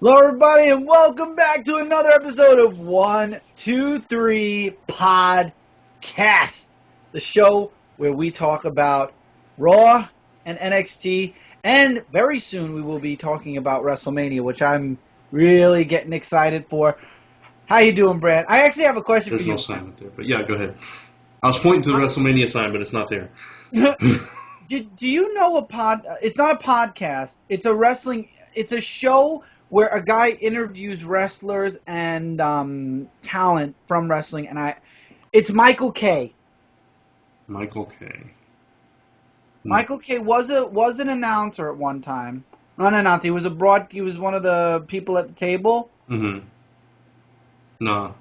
Hello, everybody, and welcome back to another episode of 123 Podcast, the show where we talk about Raw and NXT, and very soon we will be talking about Wrestlemania, which I'm really getting excited for. How you doing, Brad? I actually have a question There's for you. no assignment there, but yeah, go ahead. I was pointing to the WrestleMania sign, but it's not there. Do you know it's not a podcast, it's a wrestling, it's a show where a guy interviews wrestlers and talent from wrestling, and it's Michael K. Michael K. Michael K. was an announcer at one time. Not an announcer, he was one of the people at the table. Mm-hmm. No.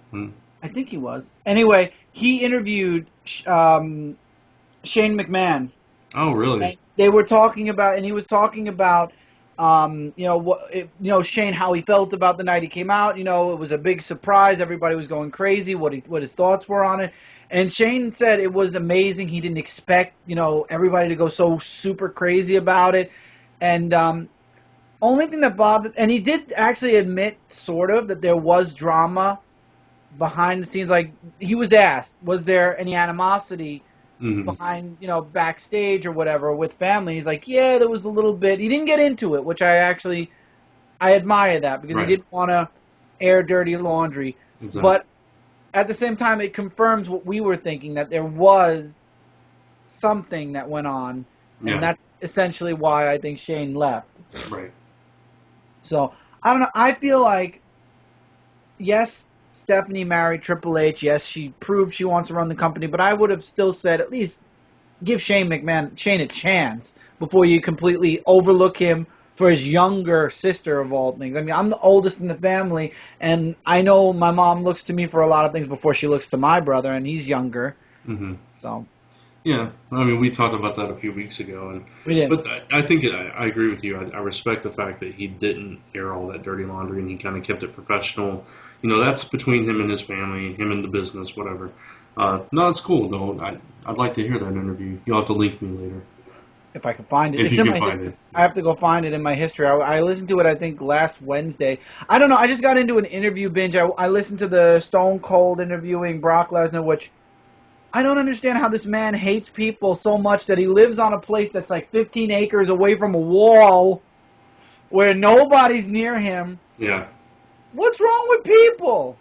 I think he was. Anyway, he interviewed Shane McMahon. Oh, really? And they were talking about, and he was talking about, Shane, how he felt about the night he came out. You know, it was a big surprise. Everybody was going crazy. What his thoughts were on it. And Shane said it was amazing. He didn't expect, everybody to go so super crazy about it. And only thing that bothered, and he did actually admit, sort of, that there was drama behind the scenes. Like, he was asked, was there any animosity behind, backstage or whatever with family? He's like, yeah, there was a little bit. He didn't get into it, which I admire that, because Right. he didn't want to air dirty laundry. Exactly. But at the same time, it confirms what we were thinking, that there was something that went on, and that's essentially why I think Shane left. Right. So, I don't know. I feel like, yes, Stephanie married Triple H. Yes, she proved she wants to run the company, but I would have still said, at least give Shane a chance before you completely overlook him for his younger sister, of all things. I mean, I'm the oldest in the family, and I know my mom looks to me for a lot of things before she looks to my brother, and he's younger. Mm-hmm. So, yeah, I mean, we talked about that a few weeks ago, and we did. But I think I agree with you. I respect the fact that he didn't air all that dirty laundry, and he kind of kept it professional. You know, that's between him and his family, him and the business, whatever. No, it's cool though. I'd like to hear that interview. You'll have to link me later. If I can find it. If It's you in can my find history. it. I have to go find it in my history. I listened to it, I think, last Wednesday. I don't know. I just got into an interview binge. I listened to the Stone Cold interviewing Brock Lesnar, which I don't understand how this man hates people so much that he lives on a place that's like 15 acres away from a wall where nobody's near him. Yeah. What's wrong with people?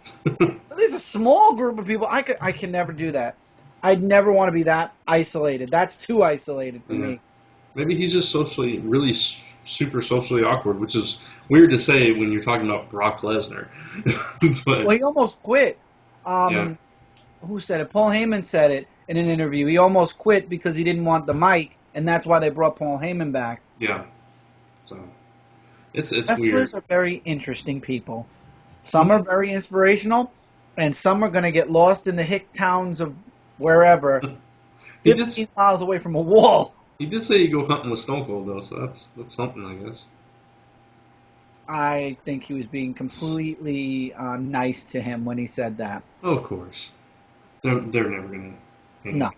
There's a small group of people. I can never do that. I'd never want to be that isolated. That's too isolated for me. Maybe he's just really super socially awkward, which is weird to say when you're talking about Brock Lesnar. But, Well, he almost quit. Yeah. Who said it? Paul Heyman said it in an interview. He almost quit because he didn't want the mic, and that's why they brought Paul Heyman back. Yeah. So it's Wrestlers weird. are very interesting people. Some are very inspirational, and some are going to get lost in the hick towns of wherever, 15 miles away from a wall. He did say you go hunting with Stone Cold though, so that's something, I guess. I think he was being completely nice to him when he said that. Oh, of course. They're never gonna. No.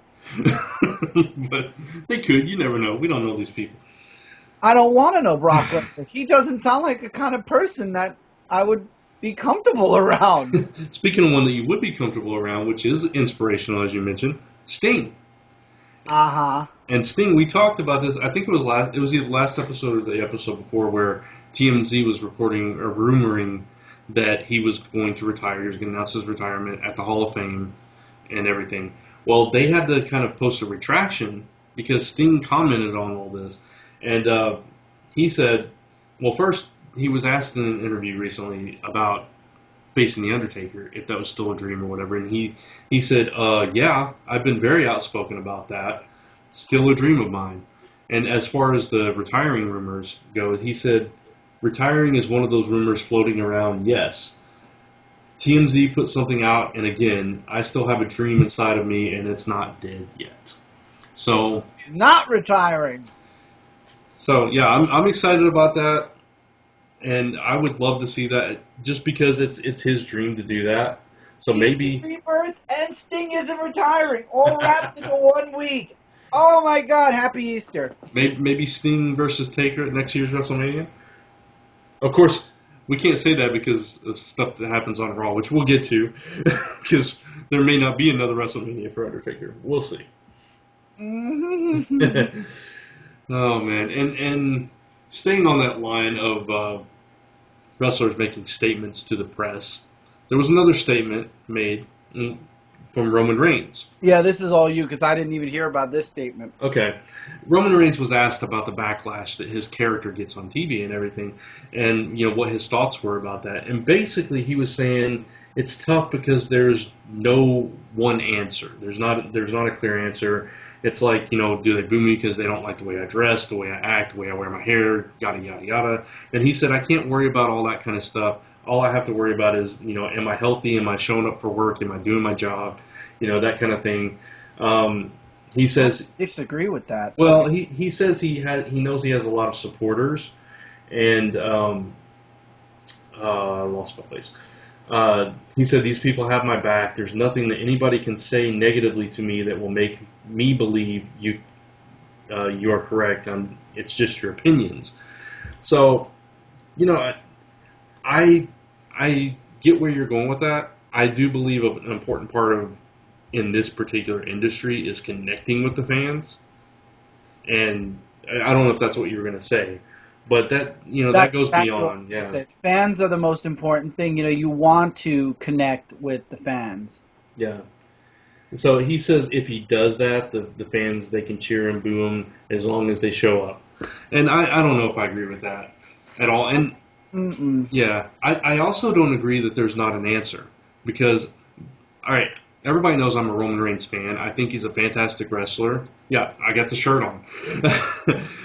But they could. You never know. We don't know these people. I don't want to know Brock Lesnar. He doesn't sound like the kind of person that I would be comfortable around. Speaking of one that you would be comfortable around, which is inspirational, as you mentioned, Sting. Uh-huh. And Sting, we talked about this. I think it was either the last episode or the episode before, where TMZ was reporting or rumoring that he was going to retire. He was going to announce his retirement at the Hall of Fame and everything. Well, they had to kind of post a retraction because Sting commented on all this, and he said, well, first he was asked in an interview recently about facing the Undertaker, if that was still a dream or whatever, and he said, yeah, I've been very outspoken about that. Still a dream of mine. And as far as the retiring rumors go, he said, retiring is one of those rumors floating around, yes. TMZ put something out, and again, I still have a dream inside of me, and it's not dead yet. So He's not retiring. So yeah, I'm excited about that. And I would love to see that just because it's his dream to do that. So maybe Rebirth and Sting isn't retiring, all wrapped into 1 week. Oh my God! Happy Easter. maybe Sting versus Taker at next year's WrestleMania. Of course, We can't say that because of stuff that happens on Raw, which we'll get to, because there may not be another WrestleMania for Undertaker. We'll see. Oh man, and staying on that line of wrestlers making statements to the press, there was another statement made from Roman Reigns. Yeah, this is all you because I didn't even hear about this statement. Okay. Roman Reigns was asked about the backlash that his character gets on TV and everything, and what his thoughts were about that. And basically he was saying it's tough because there's no one answer. There's not a clear answer. It's like, do they boo me because they don't like the way I dress, the way I act, the way I wear my hair, yada, yada, yada. And he said, I can't worry about all that kind of stuff. All I have to worry about is, am I healthy? Am I showing up for work? Am I doing my job? That kind of thing. He says, I disagree with that. well, he says he knows he has a lot of supporters, and I lost my place. He said these people have my back. There's nothing that anybody can say negatively to me that will make me believe you are correct. It's just your opinions. So, I get where you're going with that. I do believe an important part of in this particular industry is connecting with the fans, and I don't know if that's what you were going to say, but that that goes exactly beyond. Yeah, fans are the most important thing. You want to connect with the fans. yeah. So he says if he does that, the fans, they can cheer and boo him as long as they show up, and I don't know if I agree with that at all. And yeah, I also don't agree that there's not an answer because, all right. Everybody knows I'm a Roman Reigns fan. I think he's a fantastic wrestler. Yeah, I got the shirt on.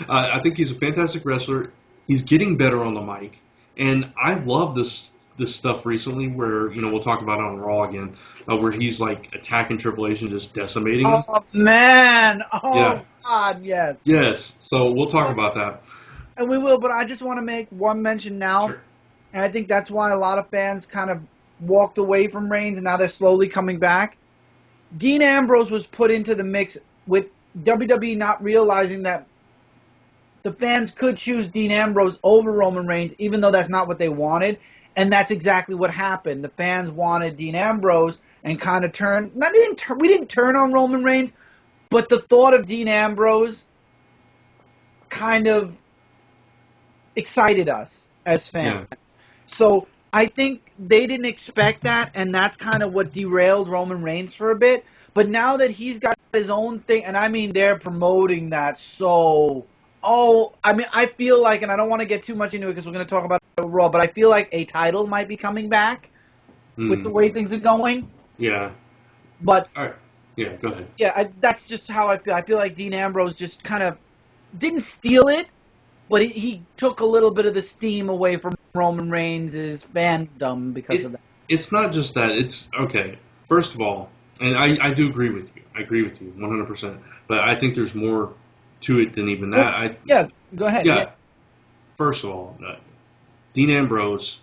I think he's a fantastic wrestler. He's getting better on the mic. And I love this stuff recently where, we'll talk about it on Raw again, where he's like attacking Triple H and just decimating him. Oh, man. Oh, yeah. God, yes. Yes, so we'll talk about that. And we will, but I just want to make one mention now. Sure. And I think that's why a lot of fans kind of walked away from Reigns, and now they're slowly coming back. Dean Ambrose was put into the mix with WWE not realizing that the fans could choose Dean Ambrose over Roman Reigns, even though that's not what they wanted. And that's exactly what happened. The fans wanted Dean Ambrose and kind of we didn't turn on Roman Reigns, but the thought of Dean Ambrose kind of excited us as fans. Yeah. So I think they didn't expect that, and that's kind of what derailed Roman Reigns for a bit. But now that he's got his own thing, and I mean they're promoting that I feel like, and I don't want to get too much into it because we're going to talk about Raw, but I feel like a title might be coming back with the way things are going. Yeah. But all right. Yeah, go ahead. Yeah, that's just how I feel. I feel like Dean Ambrose just kind of didn't steal it, but he took a little bit of the steam away from Roman Reigns' fandom because of that. It's not just that. It's, okay, first of all, and I do agree with you. I agree with you 100%. But I think there's more to it than even that. Go ahead. Yeah. First of all, Dean Ambrose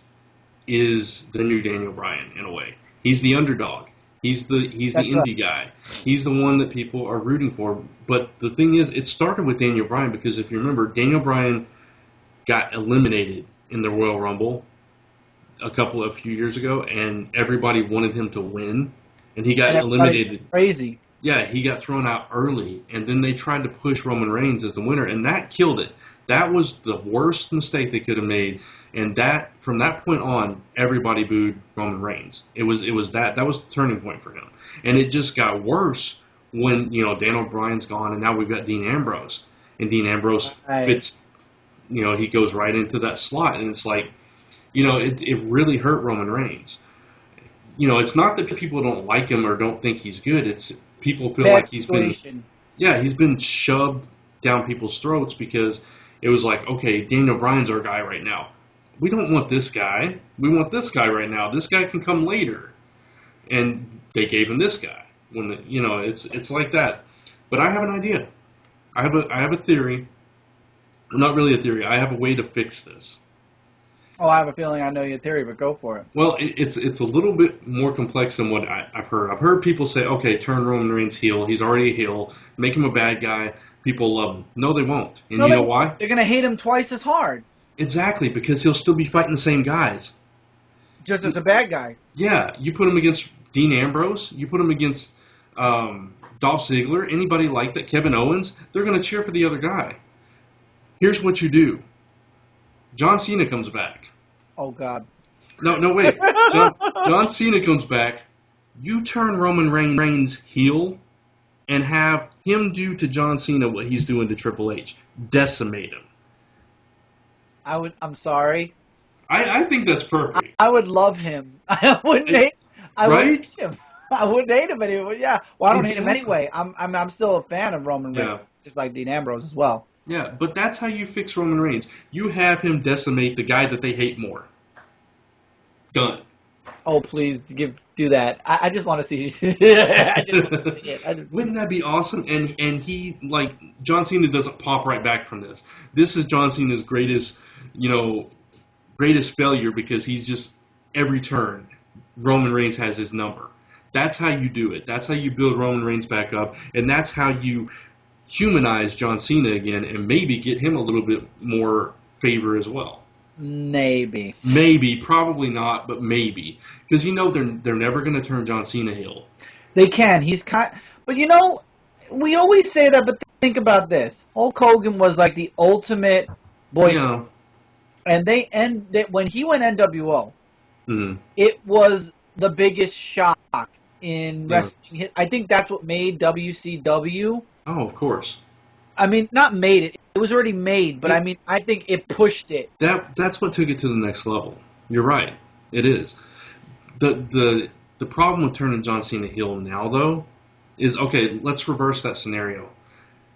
is the new Daniel Bryan in a way. He's the underdog. He's the indie guy. He's the one that people are rooting for. But the thing is, it started with Daniel Bryan because if you remember, Daniel Bryan got eliminated in the Royal Rumble a few years ago, and everybody wanted him to win, and he got eliminated. Crazy. Yeah, he got thrown out early, and then they tried to push Roman Reigns as the winner, and that killed it. That was the worst mistake they could have made, and that from that point on, everybody booed Roman Reigns. It was that was the turning point for him, and it just got worse when Daniel Bryan's gone, and now we've got Dean Ambrose, and Dean Ambrose fits. He goes right into that slot, and it's like, it really hurt Roman Reigns. It's not that people don't like him or don't think he's good. It's people feel like he's been shoved down people's throats because it was like, okay, Daniel Bryan's our guy right now. We don't want this guy. We want this guy right now. This guy can come later. And they gave him this guy. It's like that. But I have an idea. I have a theory. Not really a theory. I have a way to fix this. Oh, I have a feeling I know your theory, but go for it. Well, it's a little bit more complex than what I've heard. I've heard people say, okay, turn Roman Reigns heel. He's already a heel. Make him a bad guy. People love him. No, they won't. And you know why? They're going to hate him twice as hard. Exactly, because he'll still be fighting the same guys. Just as a bad guy. Yeah, you put him against Dean Ambrose, you put him against Dolph Ziggler, anybody like that, Kevin Owens, they're going to cheer for the other guy. Here's what you do. John Cena comes back. Oh God. No, no, wait. John Cena comes back. You turn Roman Reigns heel and have him do to John Cena what he's doing to Triple H. Decimate him. I'm sorry. I think that's perfect. I would love him. I wouldn't hate. I wouldn't Right? hate him. I wouldn't hate him anyway. Yeah. Well, I don't hate him Exactly. anyway. I'm still a fan of Roman Reigns, Yeah. just like Dean Ambrose as well. Yeah, but that's how you fix Roman Reigns. You have him decimate the guy that they hate more. Done. Oh, please do that. I just want to see. I just want to see it. Wouldn't that be awesome? And he, like, John Cena doesn't pop right back from this. This is John Cena's greatest failure because he's just every turn Roman Reigns has his number. That's how you do it. That's how you build Roman Reigns back up, and that's how you humanize John Cena again and maybe get him a little bit more favor as well. Maybe. Maybe, probably not, but maybe. Because they're never going to turn John Cena heel. They can. But we always say that. But think about this: Hulk Hogan was like the ultimate boy, Yeah. and when he went NWO, Mm-hmm. it was the biggest shock in Yeah. wrestling. I think that's what made WCW. Oh, of course. I mean, not made it. It was already made, but I think it pushed it. That's what took it to the next level. You're right. It is. The problem with turning John Cena heel now, though, is, okay, let's reverse that scenario.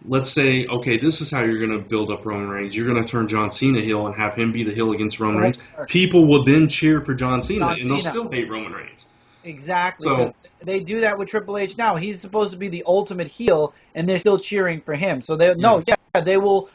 Let's say, okay, this is how you're going to build up Roman Reigns. You're going to turn John Cena heel and have him be the heel against Roman Reigns. People will then cheer for John Cena, and they'll still hate Roman Reigns. Exactly. So they do that with Triple H now. He's supposed to be the ultimate heel, and they're still cheering for him. So they will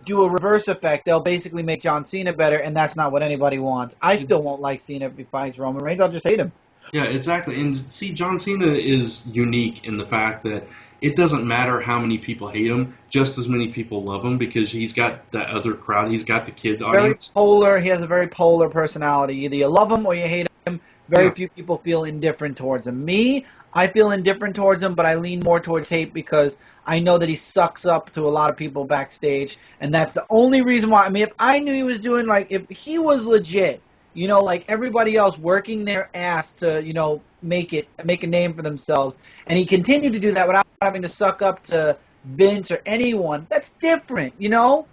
do a reverse effect. They'll basically make John Cena better, and that's not what anybody wants. I still won't like Cena if he fights Roman Reigns. I'll just hate him. yeah, exactly. And see, John Cena is unique in the fact that it doesn't matter how many people hate him, just as many people love him because he's got that other crowd. He's got the kid Very audience. polar. He has a very polar personality. Either you love him or you hate him. Very Yeah. few people feel indifferent towards him. Me, I feel indifferent towards him, but I lean more towards hate because I know that he sucks up to a lot of people backstage, and that's the only reason why. I mean, if I knew he was doing, like, if he was legit, like everybody else working their ass to, make a name for themselves, and he continued to do that without having to suck up to Vince or anyone, that's different, A Well,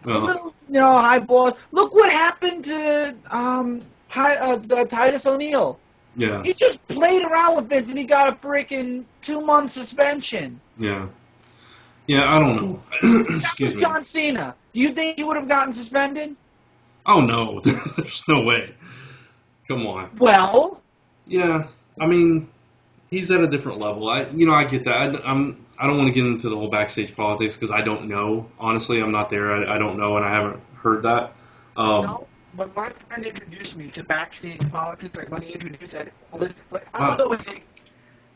little, high balls. Look what happened to Titus O'Neil. yeah, He just played around with Vince, and he got a freaking 2-month suspension. yeah, yeah. I don't know. That Excuse was me. John Cena. Do you think he would have gotten suspended? Oh no, there's no way. Come on. Well, Yeah, I mean, he's at a different level. I get that. I don't want to get into the whole backstage politics because I don't know. Honestly, I'm not there. I don't know, and I haven't heard that. no. But my friend introduced me to backstage politics. Like when he introduced that, I was always like,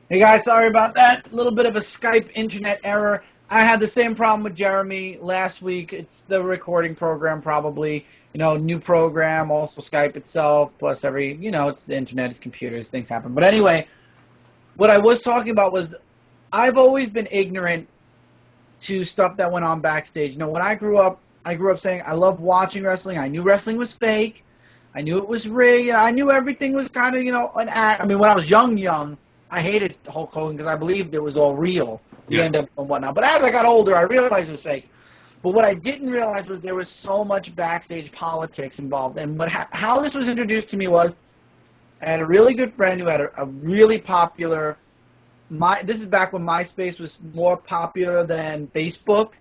"Hey guys, sorry about that. A little bit of a Skype internet error. I had the same problem with Jeremy last week. It's the recording program, probably. New program, also Skype itself, plus it's the internet, it's computers, things happen. But anyway, what I was talking about was I've always been ignorant to stuff that went on backstage. When I grew up saying I love watching wrestling. I knew wrestling was fake. I knew it was rigged. I knew everything was kind of, an act. I mean, when I was young, I hated Hulk Hogan because I believed it was all real, the end of and whatnot. But as I got older, I realized it was fake. But what I didn't realize was there was so much backstage politics involved. And how this was introduced to me was I had a really good friend who had a really popular. This is back when MySpace was more popular than Facebook,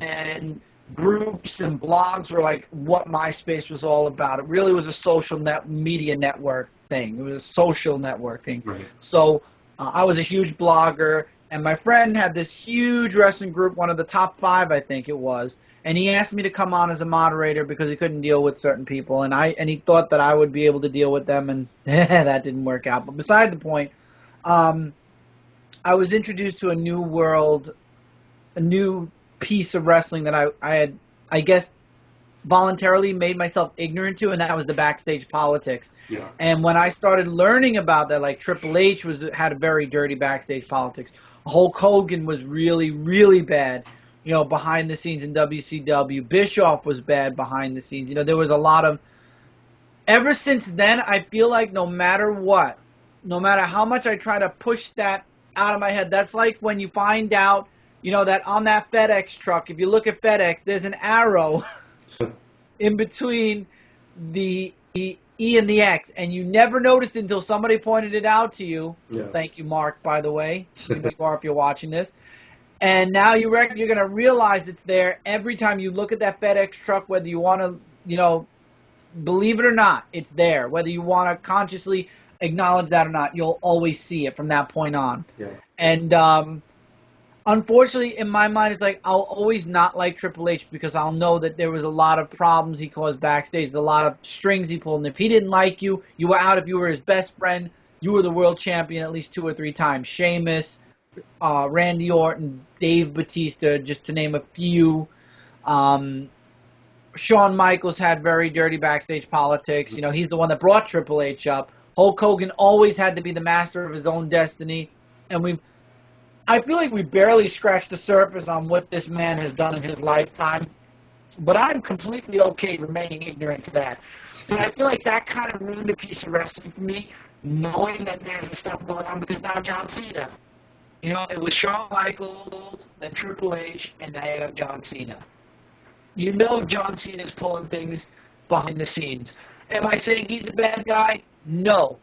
and groups and blogs were like what MySpace was all about. It really was a social media network thing. It was a social networking. Right. So I was a huge blogger, and my friend had this huge wrestling group, one of the top 5, I think it was, and he asked me to come on as a moderator because he couldn't deal with certain people, and he thought that I would be able to deal with them, and that didn't work out. But beside the point, I was introduced to a new world, a new piece of wrestling that I had, I guess, voluntarily made myself ignorant to, and that was the backstage politics. Yeah. And when I started learning about that, like Triple H had a very dirty backstage politics. Hulk Hogan was really, really bad, behind the scenes in WCW. Bischoff was bad behind the scenes. There was a lot of. Ever since then, I feel like no matter what, no matter how much I try to push that out of my head, that's like when you find out, that on that FedEx truck, if you look at FedEx, there's an arrow in between the E and the X, and you never noticed until somebody pointed it out to you. Yeah. Thank you, Mark, by the way. You are if you're watching this. And now you're going to realize it's there every time you look at that FedEx truck, whether you want to, believe it or not, it's there. Whether you want to consciously acknowledge that or not, you'll always see it from that point on. Yeah. And unfortunately, in my mind, it's like I'll always not like Triple H because I'll know that there was a lot of problems he caused backstage, there's a lot of strings he pulled. And if he didn't like you, you were out. If you were his best friend, you were the world champion at least 2 or 3 times. Sheamus, Randy Orton, Dave Bautista, just to name a few. Shawn Michaels had very dirty backstage politics. He's the one that brought Triple H up. Hulk Hogan always had to be the master of his own destiny. And I feel like we barely scratched the surface on what this man has done in his lifetime. But I'm completely okay remaining ignorant to that. But I feel like that kind of ruined a piece of wrestling for me, knowing that there's this stuff going on, because now John Cena. It was Shawn Michaels, then Triple H, and now you have John Cena. John Cena's pulling things behind the scenes. Am I saying he's a bad guy? No.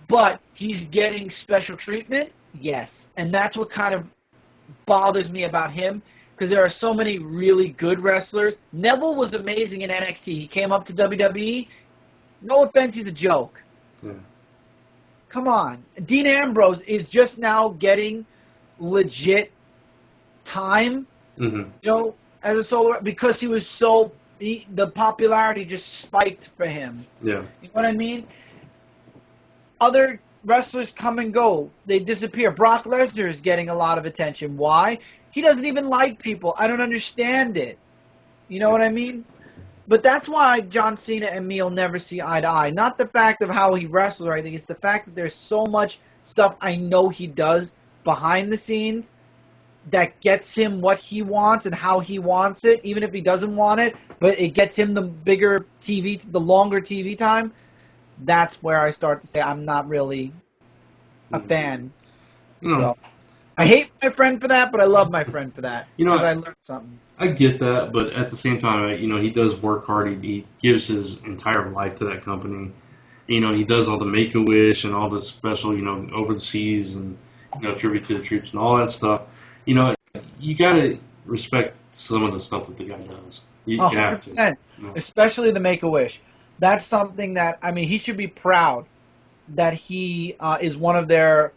But he's getting special treatment? Yes. And that's what kind of bothers me about him, because there are so many really good wrestlers. Neville was amazing in NXT. He came up to WWE. No offense, he's a joke. Yeah. Come on. Dean Ambrose is just now getting legit time. Mm-hmm. As a solo, because he was the popularity just spiked for him. Yeah. You know what I mean? Other wrestlers come and go. They disappear. Brock Lesnar is getting a lot of attention. Why? He doesn't even like people. I don't understand it. You know what I mean? But that's why John Cena and me will never see eye to eye. Not the fact of how he wrestles or anything. It's the fact that there's so much stuff I know he does behind the scenes that gets him what he wants and how he wants it, even if he doesn't want it, but it gets him the bigger TV, the longer TV time. That's where I start to say I'm not really a fan. So I hate my friend for that, but I love my friend for that because I learned something. I get that, but at the same time, he does work hard. He gives his entire life to that company. He does all the Make-A-Wish and all the special, over the seas and tribute to the troops and all that stuff. You gotta respect some of the stuff that the guy does. You 100%, especially the Make-A-Wish. That's something that he should be proud that he is one of their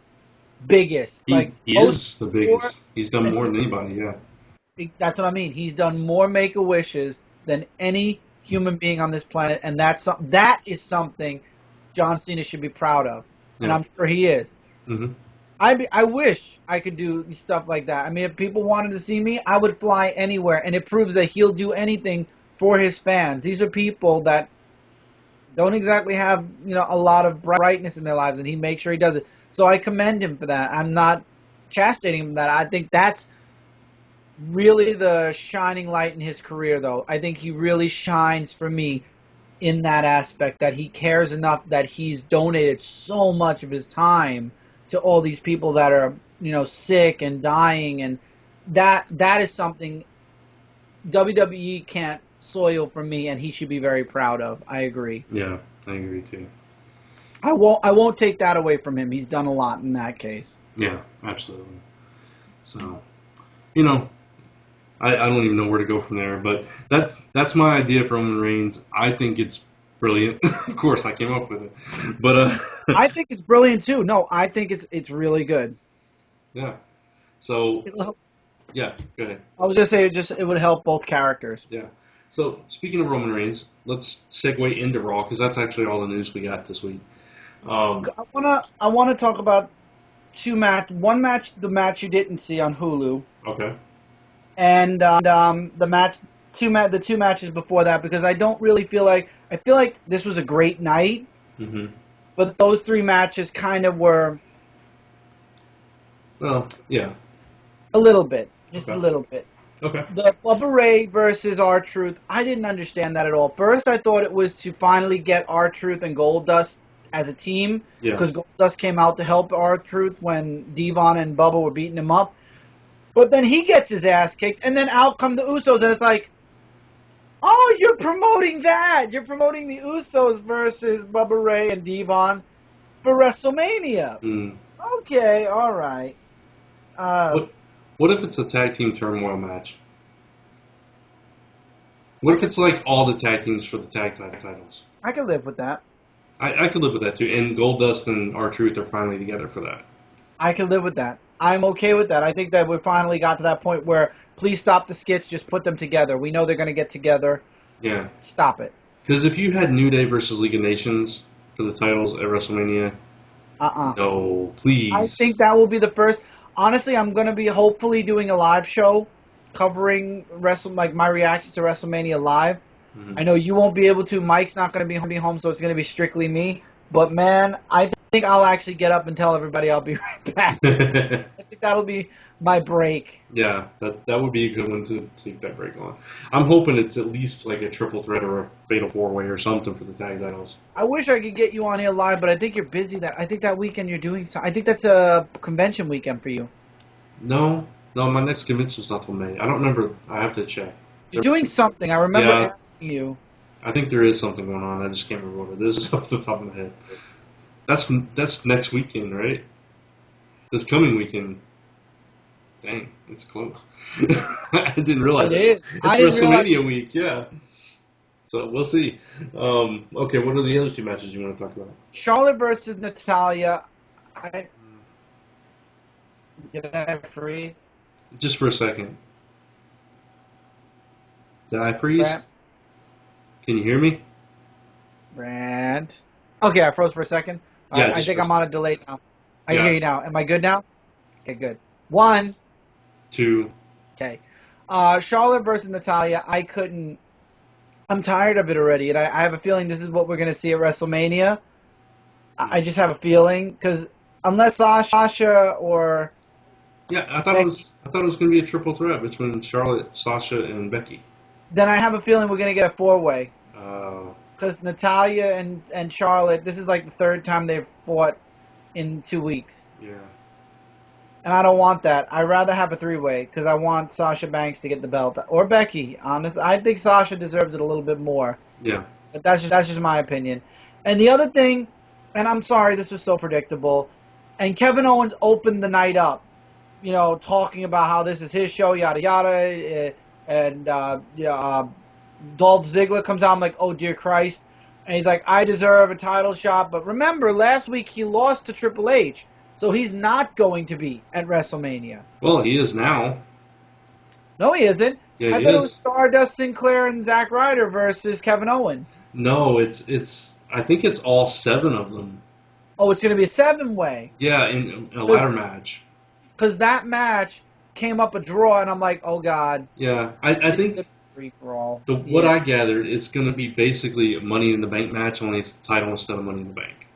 biggest. He is the biggest. He's done more than anybody. Yeah, that's what I mean. He's done more Make-A-Wishes than any human being on this planet, and that is something John Cena should be proud of, and I'm sure he is. Mm-hmm. I wish I could do stuff like that. If people wanted to see me, I would fly anywhere, and it proves that he'll do anything for his fans. These are people that don't exactly have a lot of brightness in their lives, and he makes sure he does it. So I commend him for that. I'm not chastening him for that. I think that's really the shining light in his career, though. I think he really shines for me in that aspect, that he cares enough that he's donated so much of his time to all these people that are, sick and dying, and that is something WWE can't soil for me, and he should be very proud of. I agree. Yeah, I agree too. I won't take that away from him. He's done a lot in that case. Yeah, absolutely. So, I don't even know where to go from there, but that's my idea for Roman Reigns. I think it's brilliant. Of course, I came up with it, but I think it's brilliant too. No, I think it's really good. Yeah. So. Yeah. Go ahead. I was gonna say it would help both characters. Yeah. So speaking of Roman Reigns, let's segue into Raw because that's actually all the news we got this week. I wanna talk about one match, the match you didn't see on Hulu. Okay. And the match the two matches before that because I don't really feel like I feel like this was a great night, but those three matches kind of were. Well, yeah. A little bit, just Okay. a little bit. Okay. The Bubba Ray versus R-Truth, I didn't understand that at all. First, I thought it was to finally get R-Truth and Goldust as a team, Yeah. because Goldust came out to help R-Truth when Devon and Bubba were beating him up. But then he gets his ass kicked, and then out come the Usos, and it's like, oh, you're promoting that. You're promoting the Usos versus Bubba Ray and Devon for WrestleMania. Mm. Okay, all right. What if it's a tag team turmoil match? What if it's like all the tag teams for the tag titles? I could live with that. I could live with that too. And Goldust and R-Truth are finally together for that. I can live with that. I'm okay with that. I think that we finally got to that point where please stop the skits, just put them together. We know they're going to get together. Yeah. Stop it. Because if you had New Day versus League of Nations for the titles at WrestleMania, no, please. I think that will be the first. Honestly, I'm going to be hopefully doing a live show covering my reactions to WrestleMania live. Mm-hmm. I know you won't be able to. Mike's not going to be home, so it's going to be strictly me. But man, I think I'll actually get up and tell everybody I'll be right back. I think that'll be my break. Yeah, that would be a good one to take that break on. I'm hoping it's at least like a triple threat or a fatal four-way or something for the tag titles. I wish I could get you on here live, but I think you're busy. I think that weekend you're doing I think that's a convention weekend for you. No, my next convention's not till May. I don't remember. I have to check. You're doing something. I remember asking you. I think there is something going on. I just can't remember what it is off the top of my head. That's next weekend, right? This coming weekend. Dang, it's close. I didn't realize it is. It's WrestleMania week, yeah. So we'll see. Okay, what are the other two matches you want to talk about? Charlotte versus Natalya. Did I freeze? Just for a second. Did I freeze? Brand? Can you hear me? Brand. Okay, I froze for a second. Yeah, I think I'm on a delay now. I Yeah. hear you now. Am I good now? Okay, good. 1, 2. Okay. Charlotte versus Natalya. I'm tired of it already, and I have a feeling this is what we're going to see at WrestleMania. I just have a feeling, because unless Sasha or... Yeah, I thought it was going to be a triple threat between Charlotte, Sasha, and Becky. Then I have a feeling we're going to get a four-way. Oh. Because Natalya and Charlotte, this is like the third time they've fought in 2 weeks. Yeah. And I don't want that. I'd rather have a three-way because I want Sasha Banks to get the belt. Or Becky, honestly. I think Sasha deserves it a little bit more. Yeah. But that's just my opinion. And the other thing, and I'm sorry, this was so predictable, and Kevin Owens opened the night up, talking about how this is his show, yada, yada, and Dolph Ziggler comes out, I'm like, oh, dear Christ. And he's like, I deserve a title shot. But remember, last week he lost to Triple H. So he's not going to be at WrestleMania. Well, he is now. No, he isn't. Yeah, I thought it was Stardust Sinclair and Zack Ryder versus Kevin Owens. No, it's. I think it's all 7 of them. Oh, it's going to be a 7-way. Yeah, in a ladder match. Because that match came up a draw, and I'm like, oh, God. Yeah, I think free-for-all. What I gathered, it's going to be basically a Money in the Bank match, only it's the title instead of Money in the Bank.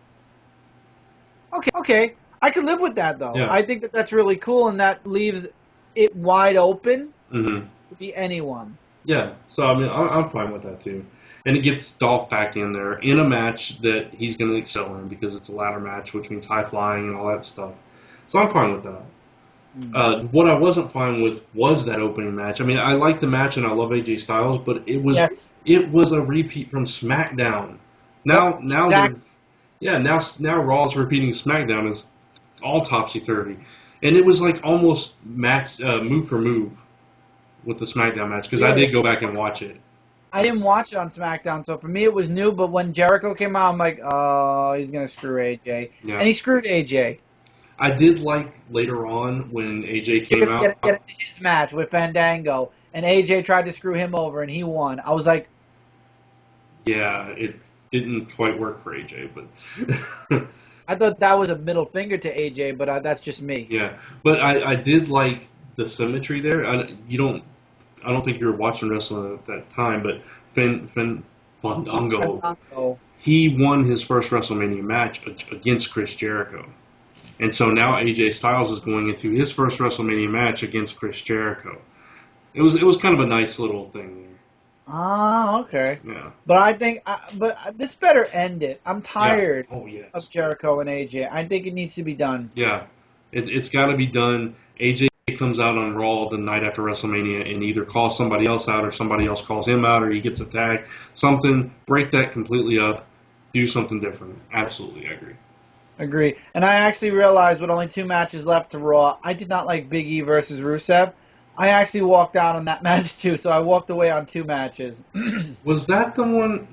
Okay. I could live with that, though. Yeah. I think that's really cool, and that leaves it wide open to be anyone. Yeah, so I mean, I'm fine with that, too. And it gets Dolph back in there in a match that he's going to excel in because it's a ladder match, which means high flying and all that stuff. So I'm fine with that. What I wasn't fine with was that opening match. I mean, I like the match and I love AJ Styles, but it was a repeat from SmackDown. Now Raw's repeating SmackDown is all topsy-turvy. And it was like almost move for move with the SmackDown match because I did go back and watch it. I didn't watch it on SmackDown, so for me it was new, but when Jericho came out, I'm like, oh, he's going to screw AJ. Yeah. And he screwed AJ. I did like later on when AJ came out. Get his match with Fandango, and AJ tried to screw him over, and he won. I was like... Yeah, it didn't quite work for AJ, but... I thought that was a middle finger to AJ, but that's just me. Yeah, but I did like the symmetry there. You don't I don't think you were watching wrestling at that time, but Finn Fandango, Fandango. he won his first WrestleMania match against Chris Jericho. And so now AJ Styles is going into his first WrestleMania match against Chris Jericho. It was kind of a nice little thing Ah, okay. there. Yeah. But I think, this better end it. I'm Yeah. tired Oh of yes. Jericho and AJ. I think it needs to be done. Yeah. It's got to be done. AJ comes out on Raw the night after WrestleMania and either calls somebody else out or somebody else calls him out or he gets attacked. Something. Break that completely up. Do something different. Absolutely, I agree. Agree. And I actually realized with only 2 matches left to Raw, I did not like Big E versus Rusev. I actually walked out on that match too, so I walked away on 2 matches. Was that the one?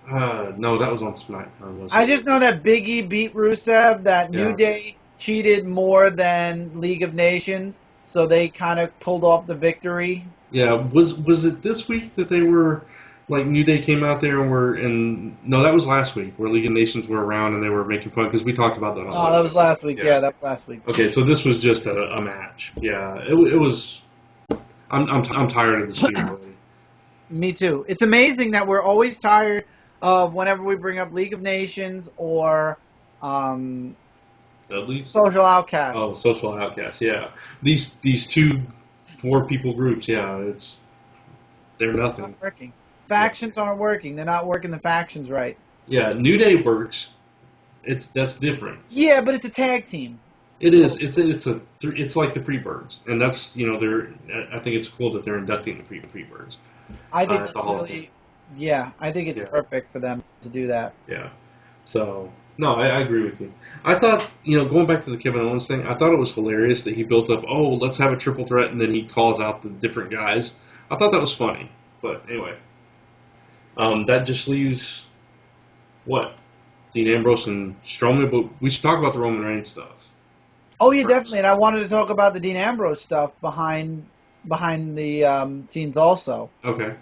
No, that was on SmackDown, was I it? just know that Big E beat Rusev, that New Yeah. Day cheated more than League of Nations, so they kind of pulled off the victory. Yeah. Was it this week that they were like New Day came out there and were and no, that was last week where League of Nations were around and they were making fun because we talked about that on Oh, our that was show. last week. Yeah. Yeah, that was last week. Okay, so this was just a match. Yeah. It was. I'm tired of this feud already. Me too. It's amazing that we're always tired of whenever we bring up League of Nations or um, Dudley's. Social Outcast. Oh, social outcasts. Yeah. These two 4 people groups. Yeah. They're It's not nothing. working. Yeah. Factions aren't working. They're not working the factions right. Yeah. New Day works. That's different. Yeah, but it's a tag team. It is. It's like the Freebirds, and that's they're. I think it's cool that they're inducting the Freebirds I think at the that's Hall of Fame. really, yeah, I think it's Yeah, perfect for them to do that. yeah. So no, I agree with you. I thought going back to the Kevin Owens thing, I thought it was hilarious that he built up. Oh, let's have a triple threat, and then he calls out the different guys. I thought that was funny. But anyway, that just leaves what Dean Ambrose and Strowman. But we should talk about the Roman Reigns stuff Oh yeah, first. definitely. And I wanted to talk about the Dean Ambrose stuff behind the scenes also. Okay.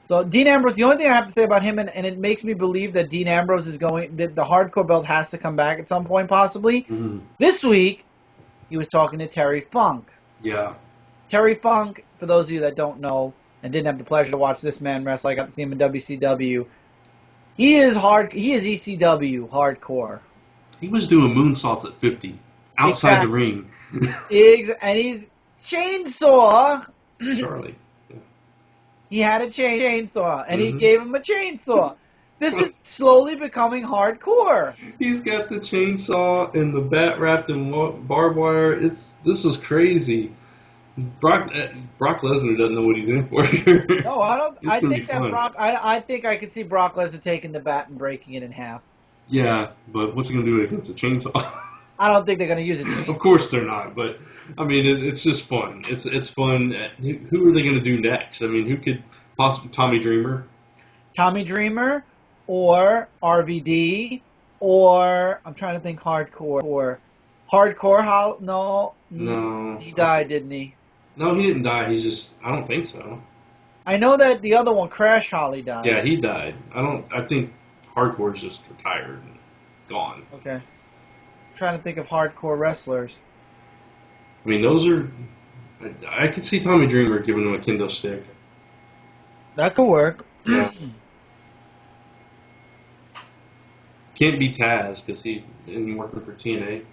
So Dean Ambrose, the only thing I have to say about him, and it makes me believe that Dean Ambrose that the hardcore belt has to come back at some point, possibly. Mm-hmm. This week, he was talking to Terry Funk. Yeah. Terry Funk, for those of you that don't know and didn't have the pleasure to watch this man wrestle, I got to see him in WCW. He is hard. He is ECW hardcore. He was doing moonsaults at 50 outside the Exactly. ring. And he's chainsaw. Charlie. Yeah. He had a chainsaw, and he Hmm. gave him a chainsaw. This is slowly becoming hardcore. He's got the chainsaw and the bat wrapped in barbed wire. This is crazy. Brock Lesnar doesn't know what he's in for here. No, I don't. It's I gonna be think that fun. I think I could see Brock Lesnar taking the bat and breaking it in half. Yeah, but what's he gonna do against a chainsaw? I don't think they're going to use a Of chainsaw. course they're not, but I mean it's just fun. It's fun. Who are they gonna do next? I mean, who could possibly Tommy Dreamer? Tommy Dreamer or RVD or I'm trying to think hardcore. Hardcore? How? No, No, he died, didn't he? no, he didn't die. He's just I don't think so. I know that the other one, Crash Holly, died. Yeah, he died. I think hardcore's just retired and gone. Okay. I'm trying to think of hardcore wrestlers. I mean, those are. I could see Tommy Dreamer giving him a kendo stick. That could work. Yeah. Can't be Taz because he isn't working for TNA.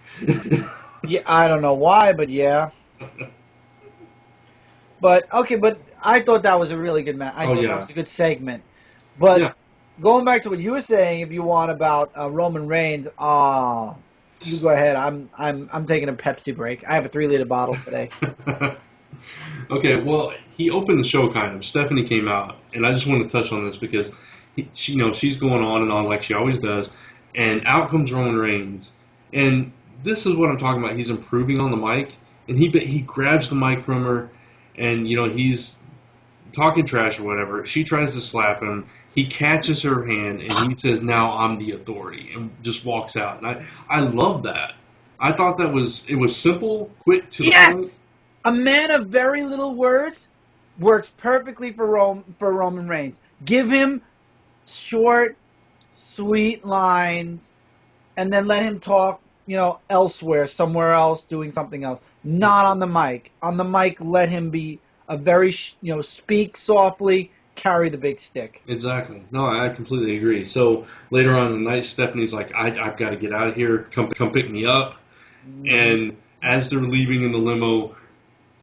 Yeah, I don't know why, but yeah. But okay, but I thought that was a really good match. I Oh, thought yeah. that was a good segment. But Yeah. going back to what you were saying, if you want about Roman Reigns, you go ahead. I'm taking a Pepsi break. I have a 3-liter bottle today. Okay, well, he opened the show kind of. Stephanie came out, and I just want to touch on this because she's going on and on like she always does, and out comes Roman Reigns, and this is what I'm talking about. He's improving on the mic, and he grabs the mic from her, and he's talking trash or whatever. She tries to slap him. He catches her hand, and he says, "Now I'm the authority," and just walks out. And I love that. I thought it was simple, quick to the point. Yes, a man of very little words works perfectly for Roman Reigns. Give him short, sweet lines, and then let him talk, elsewhere, somewhere else, doing something else. Not on the mic. On the mic, let him be a very speak softly, carry the big stick. Exactly. No, I completely agree. So later on in the night, Stephanie's like, I've got to get out of here. Come pick me up. Mm-hmm. And as they're leaving in the limo,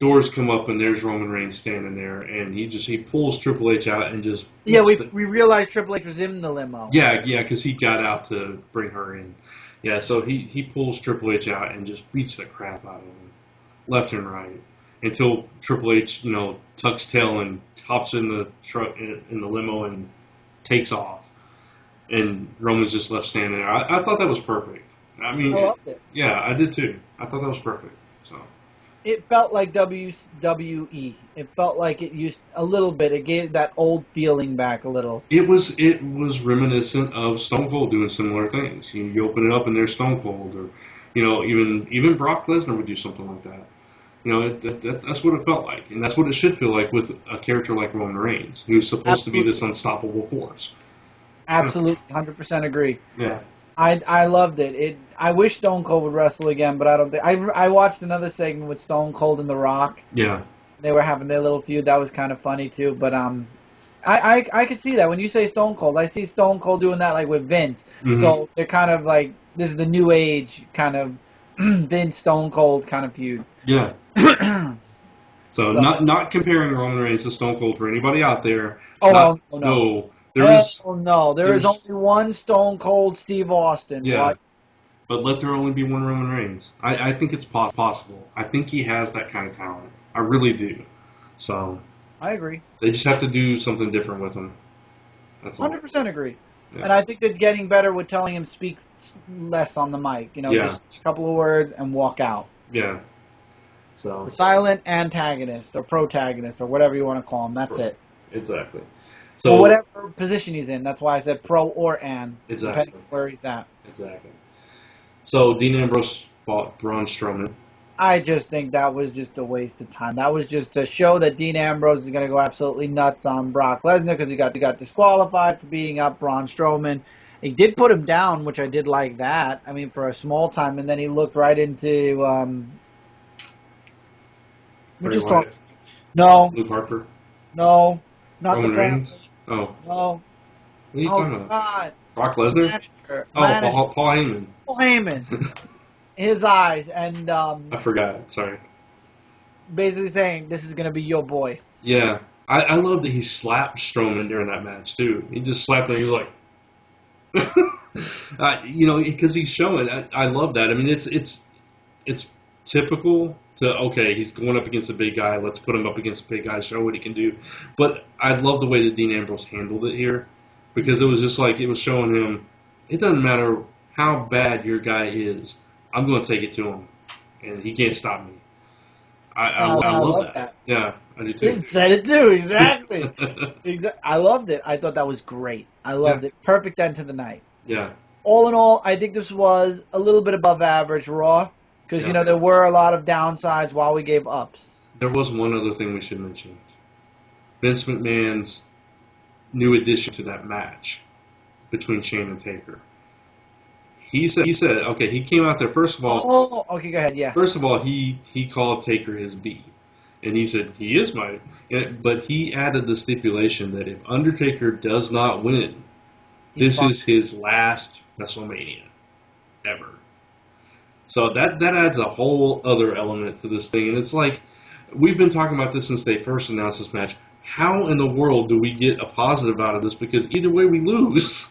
doors come up and there's Roman Reigns standing there, and he pulls Triple H out and just Yeah, beats we realized Triple H was in the limo. yeah, because he got out to bring her in. Yeah, so he pulls Triple H out and just beats the crap out of him, left and right, until Triple H, tucks tail and hops in the truck in the limo and takes off, and Roman's just left standing there. I thought that was perfect. I mean, I loved it. yeah, I did too. I thought that was perfect. So It felt like WWE. It felt like it used a little bit. It gave that old feeling back a little. it was reminiscent of Stone Cold doing similar things. You open it up and there's Stone Cold, or even Brock Lesnar would do something like that. That's what it felt like, and that's what it should feel like with a character like Roman Reigns, who's supposed to be this Absolutely. unstoppable force. Absolutely, 100% agree. Yeah. I loved it. I wish Stone Cold would wrestle again, but I don't think I watched another segment with Stone Cold and The Rock. Yeah. They were having their little feud. That was kind of funny too. But I could see that when you say Stone Cold. I see Stone Cold doing that like with Vince. Hmm. So they're kind of like this is the new age kind of Vince Stone Cold kind of feud. Yeah. So So not comparing Roman Reigns to Stone Cold for anybody out there. oh Not no no no. There's no there is only one Stone Cold Steve Austin. yeah. What? But let there only be one Roman Reigns. I think it's possible. I think he has that kind of talent. I really do. So I agree. they just have to do something different with him. That's all. 100% agree. Yeah. And I think they're getting better with telling him speak less on the mic. Yeah. Just a couple of words and walk out. Yeah. So The silent antagonist or protagonist or whatever you want to call him. That's it. exactly. So So whatever position he's in. That's why I said pro or an, exactly. depending on where he's at. Exactly. So Dean Ambrose fought Braun Strowman. I just think that was just a waste of time. That was just to show that Dean Ambrose is going to go absolutely nuts on Brock Lesnar because he got disqualified for beating up Braun Strowman. He did put him down, which I did like that. I mean, for a small time, and then he looked right into. We Bray just Wyatt, talked. No, Luke Harper, not Roman the family. Reigns. Oh, what No. are you Oh talking about? God. Brock Lesnar? Manager. Oh, Paul Heyman. Paul Heyman. His eyes and I forgot. Sorry. basically saying this is going to be your boy. Yeah, I love that he slapped Strowman during that match too. He just slapped him. He was like, because he's showing. I love that. I mean, it's typical to okay, he's going up against a big guy. Let's put him up against a big guy. Show what he can do. But I love the way that Dean Ambrose handled it here because it was just like it was showing him. It doesn't matter how bad your guy is. I'm going to take it to him, and he can't stop me. I love that. Yeah, I do too. He said it too, exactly. I loved it. I thought that was great. I loved it. Perfect end to the night. Yeah. All in all, I think this was a little bit above average Raw because, Yeah. there were a lot of downsides while we gave ups. There was one other thing we should mention. Vince McMahon's new addition to that match between Shane and Taker. He said, okay, he came out there, first of all. Oh, okay, go ahead, yeah. First of all, he called Taker his B. And he said, he is my. But he added the stipulation that if Undertaker does not win, this is his last WrestleMania ever. So that adds a whole other element to this thing. And it's like, we've been talking about this since they first announced this match. How in the world do we get a positive out of this? Because either way we lose.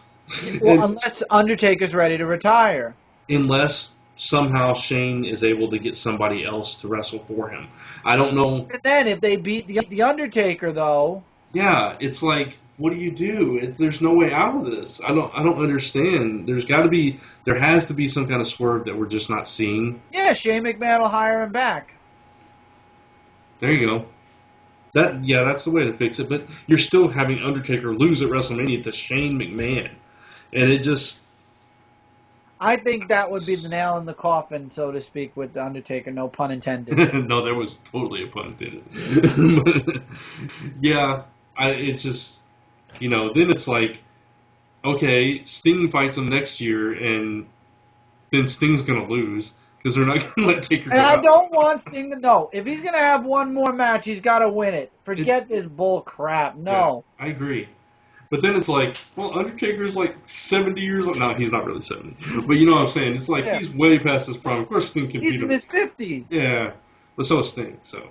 Well, unless Undertaker's ready to retire. Unless somehow Shane is able to get somebody else to wrestle for him. I don't know. And then if they beat the Undertaker, though. Yeah, it's like, what do you do? There's no way out of this. I don't understand. There has to be some kind of swerve that we're just not seeing. Yeah, Shane McMahon will hire him back. There you go. That's the way to fix it. But you're still having Undertaker lose at WrestleMania to Shane McMahon. And it just... I think that would be the nail in the coffin, so to speak, with the Undertaker. No pun intended. No, there was totally a pun intended. Yeah, it's just, then it's like, okay, Sting fights him next year, and then Sting's going to lose because they're not going to let Taker And go I out. don't want Sting to know. If he's going to have one more match, he's got to win it. Forget this bull crap. No. Yeah, I agree. But then it's like, well, Undertaker's like 70 years old. No, he's not really 70. But you know what I'm saying? It's like Yeah. he's way past his prime. Of course, Sting can beat He's in him. his 50s. Yeah, but so is Sting. So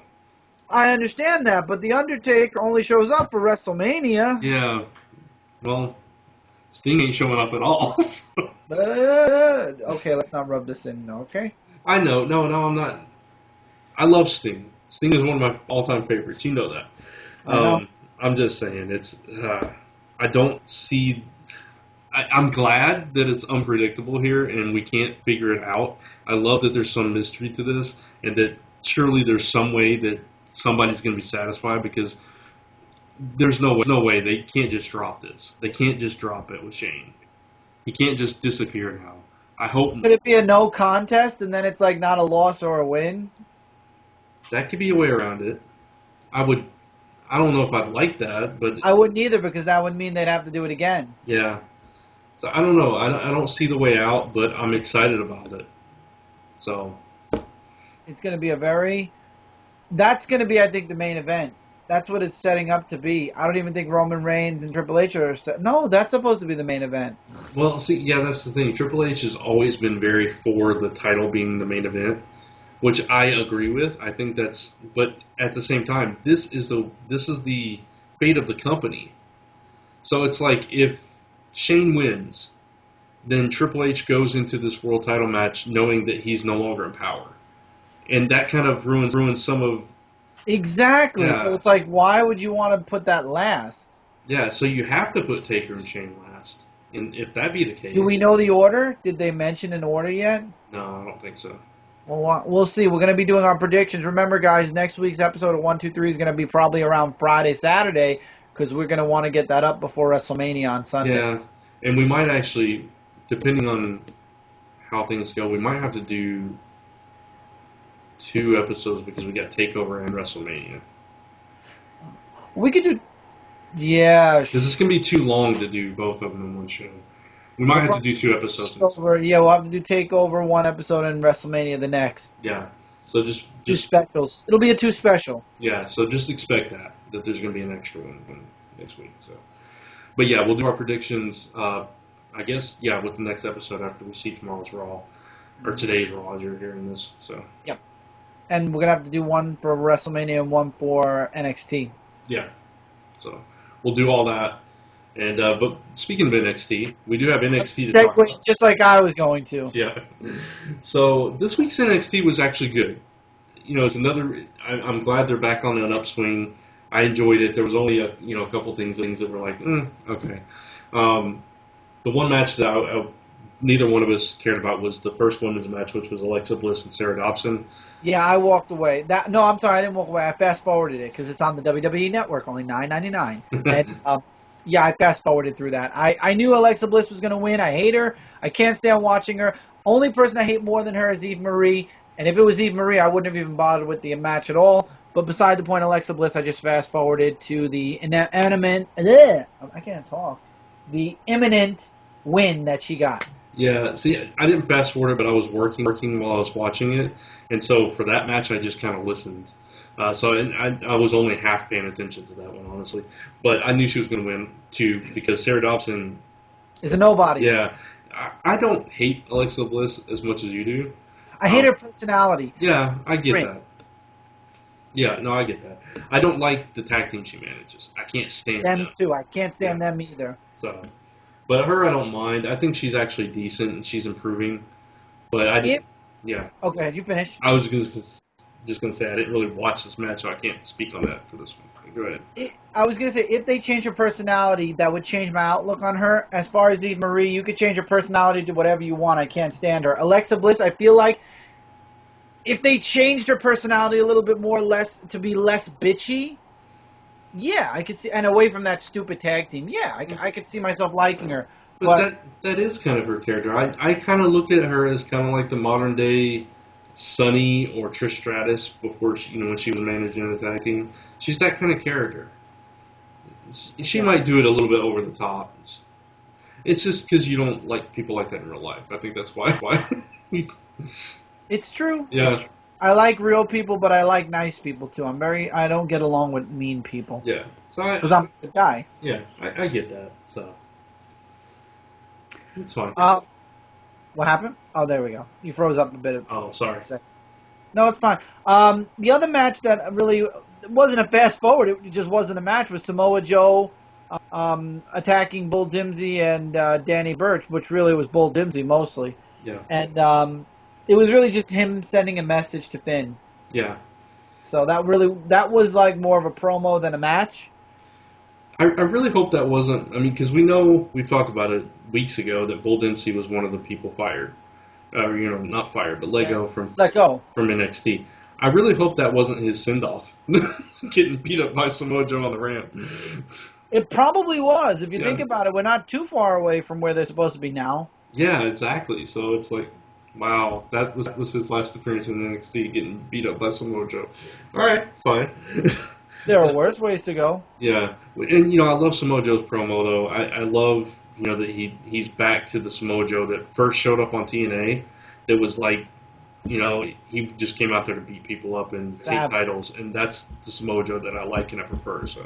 I understand that, but The Undertaker only shows up for WrestleMania. yeah, well, Sting ain't showing up at all. So. Okay, let's not rub this in, okay? I know. No, I'm not. I love Sting. Sting is one of my all-time favorites. You know that. I know. I'm just saying, it's. I don't see. I'm glad that it's unpredictable here and we can't figure it out. I love that there's some mystery to this and that surely there's some way that somebody's going to be satisfied because there's no way they can't just drop this. They can't just drop it with Shane. He can't just disappear now. I hope Could it be a no contest and then it's like not a loss or a win? that could be a way around it. I don't know if I'd like that, but I wouldn't either because that would mean they'd have to do it again. yeah. So I don't know. I don't see the way out, but I'm excited about it. So It's going to be that's going to be, I think, the main event. That's what it's setting up to be. I don't even think Roman Reigns and Triple H are no, that's supposed to be the main event. well, see, yeah, that's the thing. Triple H has always been very for the title being the main event, which I agree with. I think that's, but at the same time, this is the fate of the company. So it's like if Shane wins, then Triple H goes into this world title match knowing that he's no longer in power, and that kind of ruins some of. Exactly. Yeah. So it's like, why would you want to put that last? Yeah, so you have to put Taker and Shane last, and if that be the case, Do we know the order? Did they mention an order yet? No, I don't think so. Well, we'll see. We're going to be doing our predictions. Remember, guys, next week's episode of 123 is going to be probably around Friday, Saturday, because we're going to want to get that up before WrestleMania on Sunday. Yeah, and we might actually, depending on how things go, we might have to do 2 episodes because we got Takeover and WrestleMania. We could do, yeah. Because it's going to be too long to do both of them in one show. We might have to do 2 episodes. Yeah, we'll have to do Takeover one episode and WrestleMania the next. Yeah, so just 2 specials. It'll be a 2 special. Yeah, so just expect that there's going to be an extra one next week. So, but yeah, we'll do our predictions. I guess with the next episode after we see tomorrow's Raw or today's Raw as you're hearing this. So. Yep. And we're gonna have to do one for WrestleMania and one for NXT. Yeah. So we'll do all that. And but speaking of NXT, we do have NXT to talk about. Just like I was going to. Yeah. So this week's NXT was actually good. You know, it's another. I'm glad they're back on an upswing. I enjoyed it. There was only a couple things that were like, okay. The one match that neither one of us cared about was the first women's match, which was Alexa Bliss and Sarah Dobson. Yeah, I walked away. No, I'm sorry, I didn't walk away. I fast forwarded it because it's on the WWE Network, only $9.99. And yeah, I fast forwarded through that. I knew Alexa Bliss was going to win. I hate her. I can't stand watching her. Only person I hate more than her is Eve Marie. And if it was Eve Marie, I wouldn't have even bothered with the match at all. But beside the point, Alexa Bliss, I just fast forwarded to the the imminent win that she got. Yeah, see, I didn't fast forward it, but I was working while I was watching it, and so for that match, I just kind of listened. I was only half paying attention to that one, honestly. But I knew she was going to win, too, because Sarah Dobson is a nobody. Yeah. I don't hate Alexa Bliss as much as you do. I hate her personality. Yeah, I get that. Yeah, no, I get that. I don't like the tag team she manages. I can't stand them. Too. I can't stand them either. So, but her, I don't mind. I think she's actually decent and she's improving. But yeah. Okay, you finish. I was just going to say I didn't really watch this match, so I can't speak on that for this one. Go ahead. I was going to say, if they change her personality, that would change my outlook on her. As far as Eve Marie, you could change her personality to whatever you want. I can't stand her. Alexa Bliss, I feel like if they changed her personality a little bit more, to be less bitchy, yeah, I could see, and away from that stupid tag team, yeah, I could see myself liking her. But that is kind of her character. I kind of look at her as kind of like the modern day Sunny or Trish Stratus before when she was managing the tag team. She's that kind of character. She might do it a little bit over the top. It's just because you don't like people like that in real life. I think that's why. It's true. Yeah. It's true. I like real people, but I like nice people too. I don't get along with mean people. Yeah. So Because I'm a good guy. Yeah, I get that. So it's fine. What happened? Oh, there we go. You froze up a bit. Oh, sorry. No, it's fine. The other match that really wasn't a fast forward, it just wasn't a match, was Samoa Joe attacking Bull Dimsey and Danny Burch, which really was Bull Dimsey mostly. Yeah. And it was really just him sending a message to Finn. Yeah. So that was like more of a promo than a match. I really hope that wasn't. I mean, because we've talked about it weeks ago that Bull Dempsey was one of the people fired. Not fired, but let go from NXT. I really hope that wasn't his send off. Getting beat up by Samoa Joe on the ramp. It probably was. If you think about it, we're not too far away from where they're supposed to be now. Yeah, exactly. So it's like, wow, that was his last appearance in NXT, getting beat up by Samoa Joe. All right, fine. There are worse ways to go. Yeah, and I love Samoa Joe's promo though. I love that he's back to the Samoa Joe that first showed up on TNA. That was like, he just came out there to beat people up and take titles, and that's the Samoa Joe that I like and I prefer. So,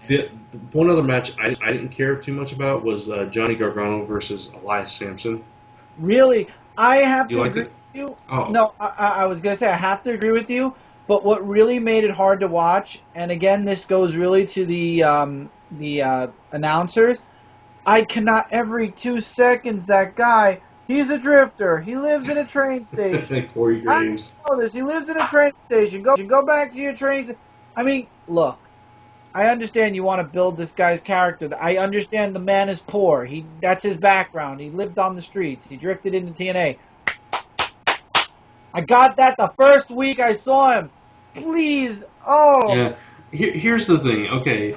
the one other match I didn't care too much about was Johnny Gargano versus Elias Sampson. Really, I have to agree it? with you. Oh. No, I was gonna say I have to agree with you. But what really made it hard to watch, and again, this goes really to the announcers. I cannot every 2 seconds that guy. He's a drifter. He lives in a train station. Corey Graves. I know this. He lives in a train station. Go back to your train. I mean, look. I understand you want to build this guy's character. I understand the man is poor. That's his background. He lived on the streets. He drifted into TNA. I got that the first week I saw him. Please. Oh. Yeah. Here's the thing. Okay.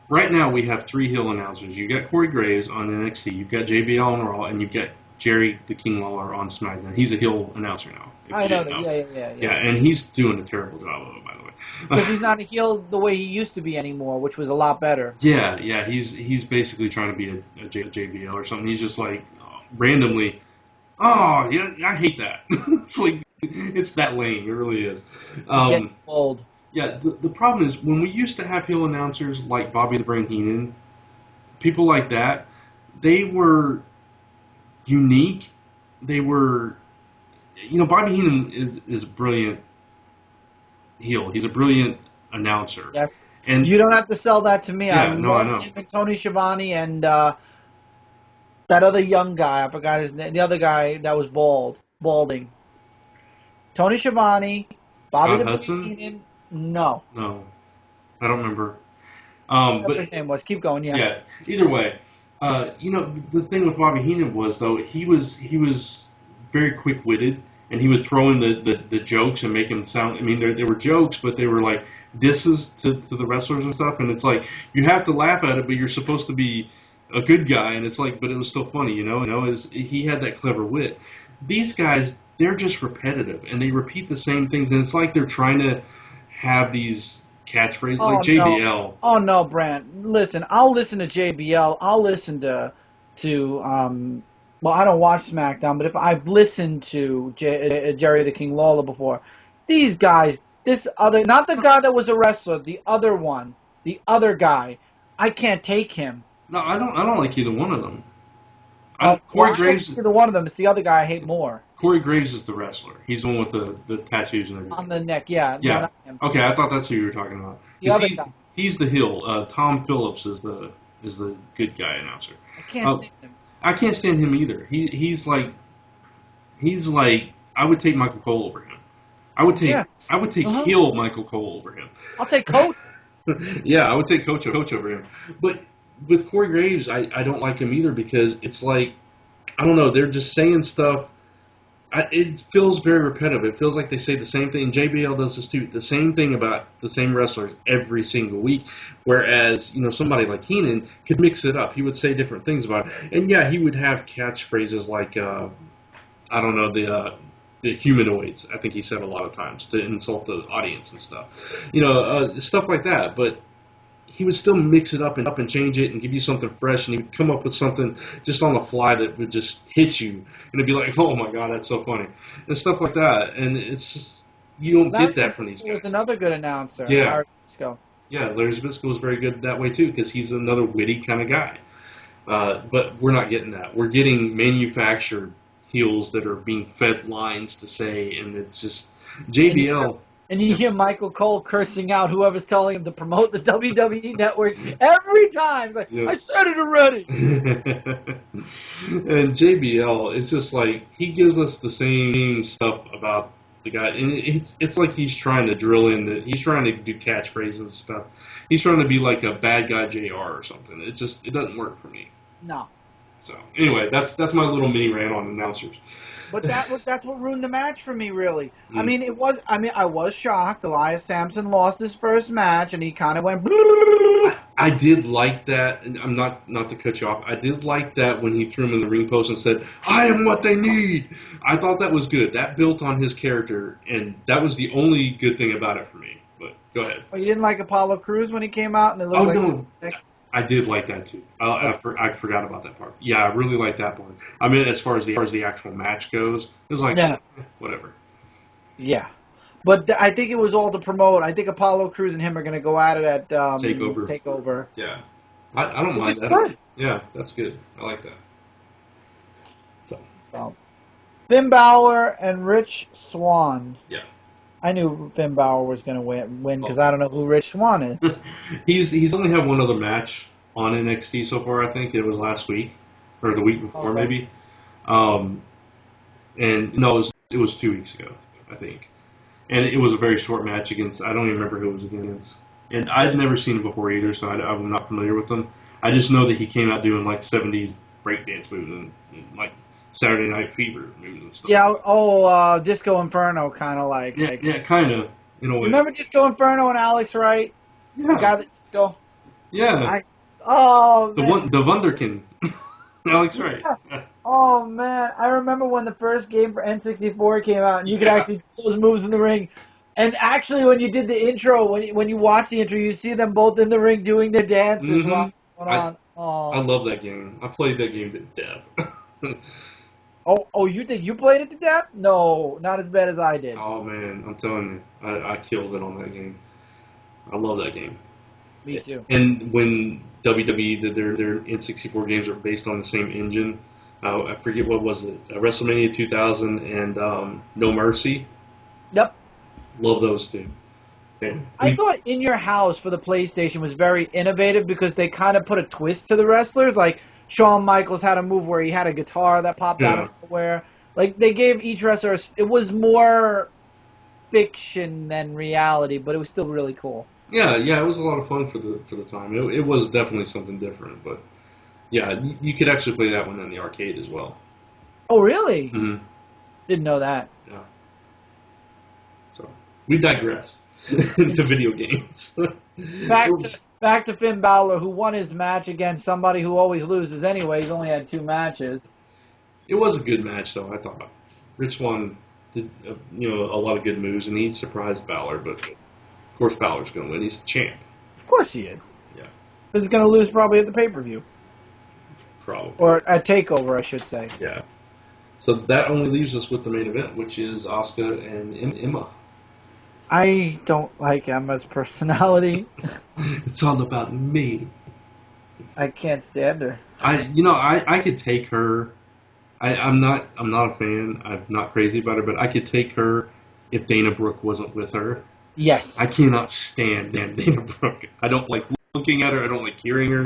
Right now we have 3 heel announcers. You've got Corey Graves on NXT. You've got JBL on Raw, and you've got Jerry the King Lawler on SmackDown. He's a heel announcer now. I know that. Yeah. Yeah, and he's doing a terrible job of it, by the way. Because he's not a heel the way he used to be anymore, which was a lot better. Yeah. He's basically trying to be a JBL or something. He's just like randomly. Oh, yeah, I hate that. It's like it's that lame. It really is. Getting old. Yeah, the problem is when we used to have heel announcers like Bobby the Brain Heenan, people like that, they were unique. They were, Bobby Heenan is a brilliant heel. He's a brilliant announcer. Yes. And you don't have to sell that to me. Yeah, I know. Him and Tony Schiavone and that other young guy. I forgot his name. The other guy that was balding. Tony Schiavone, Bobby Scott the Hudson? Brain Heenan. No, I don't remember. But his name was. Keep going. Yeah. Either way, the thing with Bobby Heenan was though he was very quick-witted, and he would throw in the jokes and make them sound. I mean, they were jokes, but they were like disses to the wrestlers and stuff. And it's like you have to laugh at it, but you're supposed to be a good guy, and it's like, but it was still funny, he had that clever wit. These guys, they're just repetitive, and they repeat the same things, and it's like they're trying to have these catchphrases like JBL. No. Oh no, Brant. Listen, I'll listen to JBL. I'll listen to well, I don't watch SmackDown, but if I've listened to Jerry the King Lawler before, these guys, not the guy that was a wrestler, the other one, the other guy, I can't take him. No, I don't like either one of them. Corey Graves. Either one of them. It's the other guy I hate more. Corey Graves is the wrestler. He's the one with the tattoos and everything. On the neck, yeah. Yeah. Okay, I thought that's who you were talking about. He's the heel. Tom Phillips is the good guy announcer. I can't stand him. I can't stand him either. He's like I would take Michael Cole over him. I would take heel Michael Cole over him. I'll take Coach. Yeah, I would take Coach over him. But with Corey Graves, I don't like him either because it's like, I don't know, they're just saying stuff. It feels very repetitive. It feels like they say the same thing. JBL does this too. The same thing about the same wrestlers every single week. Whereas, somebody like Heenan could mix it up. He would say different things about it. And yeah, he would have catchphrases like, I don't know, the humanoids, I think he said a lot of times to insult the audience and stuff. Stuff like that. But he would still mix it up and change it and give you something fresh, and he would come up with something just on the fly that would just hit you, and it'd be like, oh my god, that's so funny, and stuff like that. And it's just, you don't get that from these guys. Was another good announcer. Yeah. Larry Zbyszko. Yeah, Larry Zbyszko was very good that way too, because he's another witty kind of guy. But we're not getting that. We're getting manufactured heels that are being fed lines to say, and it's just JBL. And you hear Michael Cole cursing out whoever's telling him to promote the WWE Network every time. It's like, yeah. I said it already. And JBL, it's just like, he gives us the same stuff about the guy. And it's like he's trying to drill in, he's trying to do catchphrases and stuff. He's trying to be like a bad guy JR or something. It doesn't work for me. No. So, anyway, that's my little mini rant on announcers. But that's what ruined the match for me, really. Mm. I was shocked. Elias Sampson lost his first match, and he kind of went. I did like that. And I'm not to cut you off. I did like that when he threw him in the ring post and said, "I am what they need." I thought that was good. That built on his character, and that was the only good thing about it for me. But go ahead. Oh, you didn't like Apollo Crews when he came out, and it looked no. I did like that too. I forgot about that part. Yeah, I really like that part. I mean, as far as the actual match goes, it was like, whatever. Yeah, but I think it was all to promote. I think Apollo Crews and him are going to go at it at Takeover. Yeah, I don't mind that. Good. Yeah, that's good. I like that. So, Finn Balor and Rich Swann. Yeah. I knew Finn Balor was going to win because I don't know who Rich Swann is. He's only had one other match on NXT so far. I think it was last week or the week before, maybe. And no, it was 2 weeks ago, I think. And it was a very short match against. I don't even remember who it was against. And I'd never seen him before either, so I'm not familiar with him. I just know that he came out doing like 70s breakdance moves and like Saturday Night Fever moves and stuff. Yeah, Disco Inferno, kind of like. Yeah, kind of. In a way. Remember Disco Inferno and Alex Wright? Yeah. The guy that Disco. Yeah. The Wunderkind. Alex Wright. Yeah. Oh man, I remember when the first game for N64 came out, and you could actually do those moves in the ring. And actually, when you did the intro, when you watch the intro, you see them both in the ring doing their dances while going on. I love that game. I played that game to death. Oh, you think you played it to death? No, not as bad as I did. Oh, man, I'm telling you, I killed it on that game. I love that game. Me too. And when WWE did their N64 games are based on the same engine, I forget what was it, WrestleMania 2000 and No Mercy. Yep. Love those two. I thought In Your House for the PlayStation was very innovative because they kind of put a twist to the wrestlers, like Shawn Michaels had a move where he had a guitar that popped out of nowhere. Like, they gave each wrestler it was more fiction than reality, but it was still really cool. Yeah, it was a lot of fun for the time. It was definitely something different, but yeah, you could actually play that one in the arcade as well. Oh, really? Mm-hmm. Didn't know that. Yeah. So, we digress into video games. Back to Finn Balor, who won his match against somebody who always loses anyway. He's only had 2 matches. It was a good match, though, I thought. Rich Swann did a lot of good moves, and he surprised Balor, but of course Balor's going to win. He's the champ. Of course he is. Yeah. But he's going to lose probably at the pay-per-view. Probably. Or at TakeOver, I should say. Yeah. So that only leaves us with the main event, which is Asuka and Emma. I don't like Emma's personality. It's all about me. I can't stand her. I could take her. I'm not a fan. I'm not crazy about her, but I could take her if Dana Brooke wasn't with her. Yes. I cannot stand Dana Brooke. I don't like looking at her. I don't like hearing her.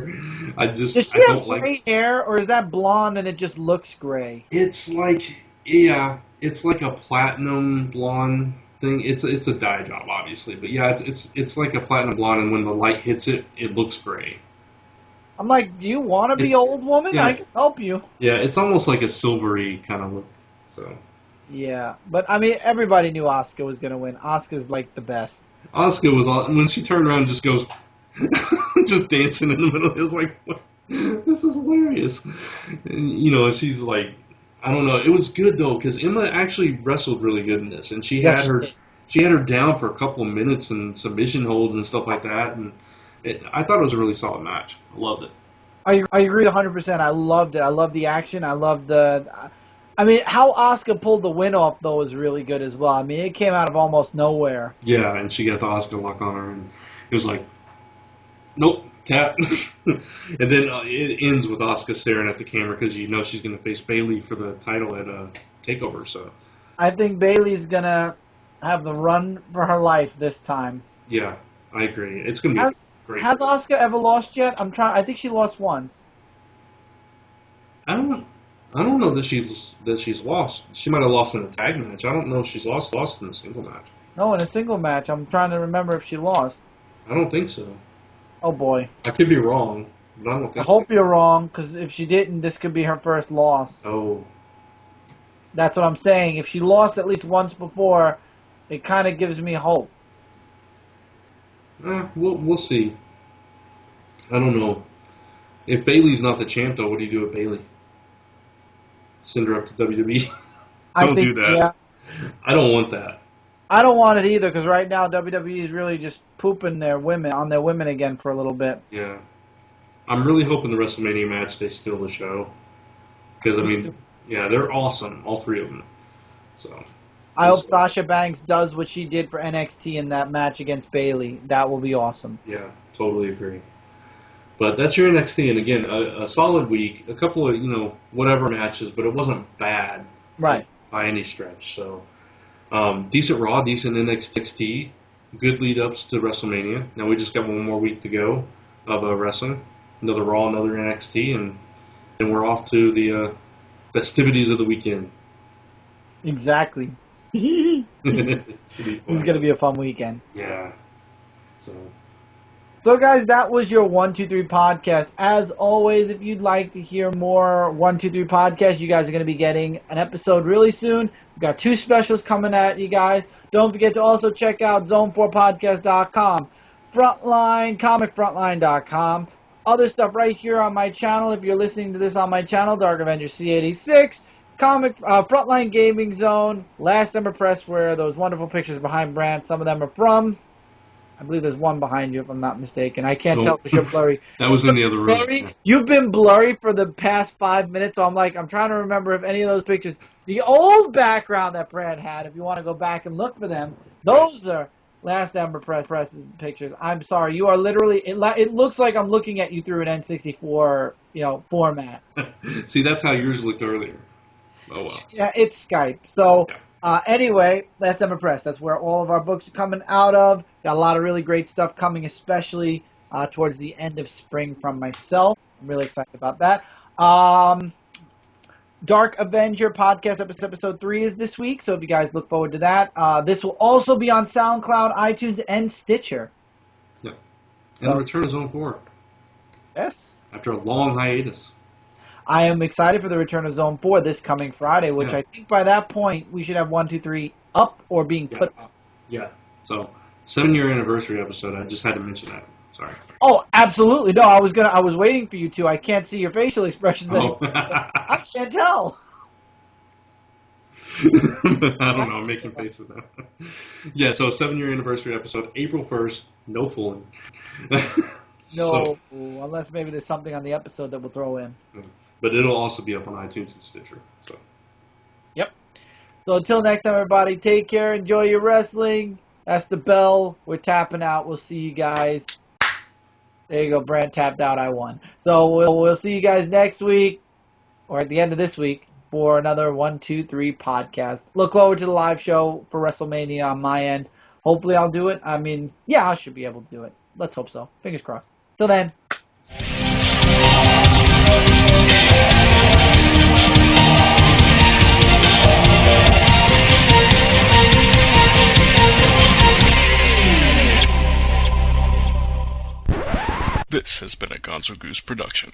Does she have gray hair, or is that blonde and it just looks gray? It's like a platinum blonde thing. It's a dye job, obviously, but yeah, it's like a platinum blonde, and when the light hits it, it looks gray. I'm like, do you want to be old woman? Yeah. I can help you. Yeah, it's almost like a silvery kind of look. So. Yeah, but I mean, everybody knew Asuka was going to win. Asuka's like the best. Asuka was when she turned around and just goes, just dancing in the middle. It was like, what? This is hilarious. And, she's like, I don't know. It was good though because Emma actually wrestled really good in this, and she had her down for a couple of minutes and submission holds and stuff like that, and I thought it was a really solid match. I loved it. I agree 100%. I loved it. I loved the action. I loved the. I mean, how Asuka pulled the win off though was really good as well. I mean, it came out of almost nowhere. Yeah, and she got the Asuka lock on her, and it was like, nope, tap. And then it ends with Asuka staring at the camera because you know she's going to face Bayley for the title at Takeover. So I think Bayley's gonna have the run for her life this time. yeah, I agree. It's going to be great. Has Asuka ever lost yet? I think she lost once. I don't know that she's lost. She might have lost in a tag match. I don't know if she's lost in a single match. No, in a single match. I'm trying to remember if she lost. I don't think so. Oh boy. I could be wrong, but I don't think I hope you're wrong, because if she didn't, this could be her first loss. Oh. That's what I'm saying. If she lost at least once before, it kind of gives me hope. We'll see. I don't know. If Bayley's not the champ, though, what do you do with Bayley? Send her up to WWE? Don't do that. Yeah. I don't want that. I don't want it either, because right now WWE is really just pooping on their women again for a little bit. Yeah. I'm really hoping the WrestleMania match they steal the show. Because, I mean, yeah, they're awesome, all three of them. So I hope Sasha Banks does what she did for NXT in that match against Bayley. That will be awesome. Yeah, totally agree. But that's your NXT, and again, a solid week, a couple of, whatever matches, but it wasn't bad. Right. By any stretch. So, decent Raw, decent NXT, good lead-ups to WrestleMania. Now we just got one more week to go of wrestling. Another Raw, another NXT, and then we're off to the festivities of the weekend. Exactly. This is going to be a fun weekend. Yeah. So, guys, that was your 123 podcast. As always, if you'd like to hear more 123 podcasts, you guys are going to be getting an episode really soon. We've got 2 specials coming at you guys. Don't forget to also check out zone4podcast.com, Frontline, comicfrontline.com. Other stuff right here on my channel. If you're listening to this on my channel, Dark Avenger C86, Frontline Gaming Zone, Last Ember Press, where those wonderful pictures behind Brant, some of them are from. I believe there's one behind you, if I'm not mistaken. I can't tell because you're blurry. That was in the other room. Yeah. You've been blurry for the past 5 minutes, so I'm trying to remember if any of those pictures, the old background that Brad had, if you want to go back and look for them, those are Last Ember Press's pictures. I'm sorry, you are literally, it looks like I'm looking at you through an N64, format. See, that's how yours looked earlier. Oh, well. Yeah, it's Skype. So, anyway, Last Ember Press. That's where all of our books are coming out of. Got a lot of really great stuff coming, especially towards the end of spring from myself. I'm really excited about that. Dark Avenger podcast episode 3 is this week, so if you guys look forward to that. This will also be on SoundCloud, iTunes, and Stitcher. Yeah. And the return of Zone 4. Yes. After a long hiatus. I am excited for the return of Zone 4 this coming Friday, which I think by that point we should have 123 up or being put up. Yeah. So 7-year anniversary episode. I just had to mention that. Sorry. Oh, absolutely. No, I was waiting for you to. I can't see your facial expressions anymore. I can't tell. I don't know. I'm making faces now. Yeah, so 7-year anniversary episode, April 1st. No fooling. No, unless maybe there's something on the episode that we'll throw in. But it'll also be up on iTunes and Stitcher. So. Yep. So until next time, everybody, take care. Enjoy your wrestling. That's the bell. We're tapping out. We'll see you guys. There you go. Brad tapped out. I won. So we'll see you guys next week or at the end of this week for another 123 podcast. Look forward to the live show for WrestleMania on my end. Hopefully I'll do it. I mean, yeah, I should be able to do it. Let's hope so. Fingers crossed. Till then. This has been a Gonzo Goose production.